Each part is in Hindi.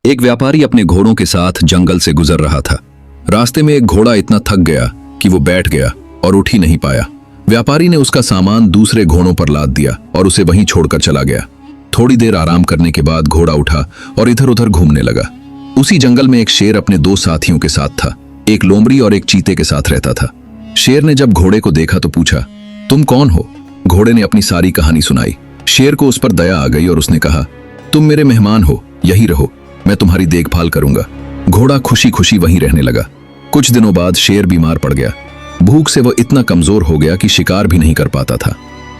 एक व्यापारी अपने घोड़ों के साथ जंगल से गुजर रहा था। रास्ते में एक घोड़ा इतना थक गया कि वो बैठ गया और उठ ही नहीं पाया। व्यापारी ने उसका सामान दूसरे घोड़ों पर लाद दिया और उसे वहीं छोड़कर चला गया। थोड़ी देर आराम करने के बाद घोड़ा उठा और इधर उधर घूमने लगा। उसी जंगल में एक शेर अपने दो साथियों के साथ था। एक लोमड़ी और एक चीते के साथ रहता था। शेर ने जब घोड़े को देखा तो पूछा, तुम कौन हो? घोड़े ने अपनी सारी कहानी सुनाई। शेर को उस पर दया आ गई और उसने कहा, तुम मेरे मेहमान हो, यहीं रहो, मैं तुम्हारी देखभाल करूंगा। घोड़ा खुशी खुशी वहीं रहने लगा। कुछ दिनों बाद शेर बीमार पड़ गया। भूख से वह इतना कमजोर हो गया कि शिकार भी नहीं कर पाता था।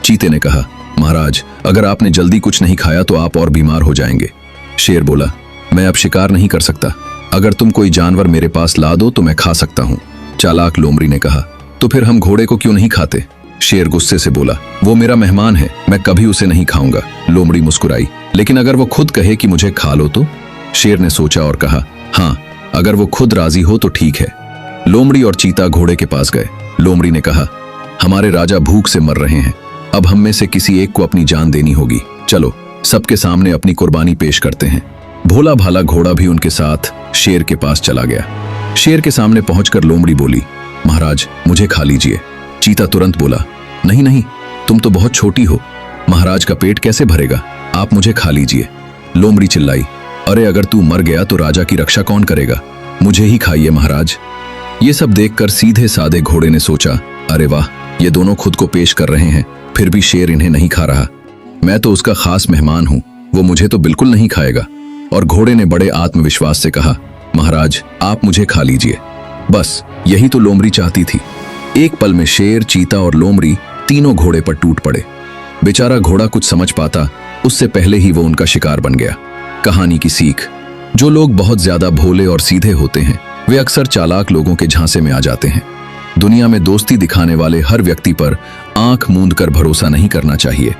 चीते ने कहा, महाराज, अगर आपने जल्दी कुछ नहीं खाया तो आप और बीमार हो जाएंगे। शेर बोला, मैं अब शिकार नहीं कर सकता। अगर तुम कोई जानवर मेरे पास ला दो तो मैं खा सकता हूँ। चालाक लोमड़ी ने कहा, तो फिर हम घोड़े को क्यों नहीं खाते? शेर गुस्से से बोला, वो मेरा मेहमान है, मैं कभी उसे नहीं खाऊंगा। लोमड़ी मुस्कुराई, लेकिन अगर वो खुद कहे कि मुझे खा लो तो? शेर ने सोचा और कहा, हाँ, अगर वो खुद राजी हो तो ठीक है। लोमड़ी और चीता घोड़े के पास गए। लोमड़ी ने कहा, हमारे राजा भूख से मर रहे हैं, अब हम में से किसी एक को अपनी जान देनी होगी। चलो सबके सामने अपनी कुर्बानी पेश करते हैं। भोला भाला घोड़ा भी उनके साथ शेर के पास चला गया। शेर के सामने पहुंचकर लोमड़ी बोली, महाराज, मुझे खा लीजिए। चीता तुरंत बोला, नहीं नहीं, तुम तो बहुत छोटी हो, महाराज का पेट कैसे भरेगा, आप मुझे खा लीजिए। लोमड़ी चिल्लाई, अरे अगर तू मर गया तो राजा की रक्षा कौन करेगा? मुझे ही खाइए महाराज। ये सब देखकर सीधे साधे घोड़े ने सोचा, अरे वाह, ये दोनों खुद को पेश कर रहे हैं, फिर भी शेर इन्हें नहीं खा रहा। मैं तो उसका खास मेहमान हूं, वो मुझे तो बिल्कुल नहीं खाएगा। और घोड़े ने बड़े आत्मविश्वास से कहा, महाराज, आप मुझे खा लीजिए। बस यही तो लोमड़ी चाहती थी। एक पल में शेर, चीता और लोमड़ी तीनों घोड़े पर टूट पड़े। बेचारा घोड़ा कुछ समझ पाता उससे पहले ही वो उनका शिकार बन गया। कहानी की सीख, जो लोग बहुत ज्यादा भोले और सीधे होते हैं वे अक्सर चालाक लोगों के झांसे में आ जाते हैं। दुनिया में दोस्ती दिखाने वाले हर व्यक्ति पर आंख मूंद कर भरोसा नहीं करना चाहिए।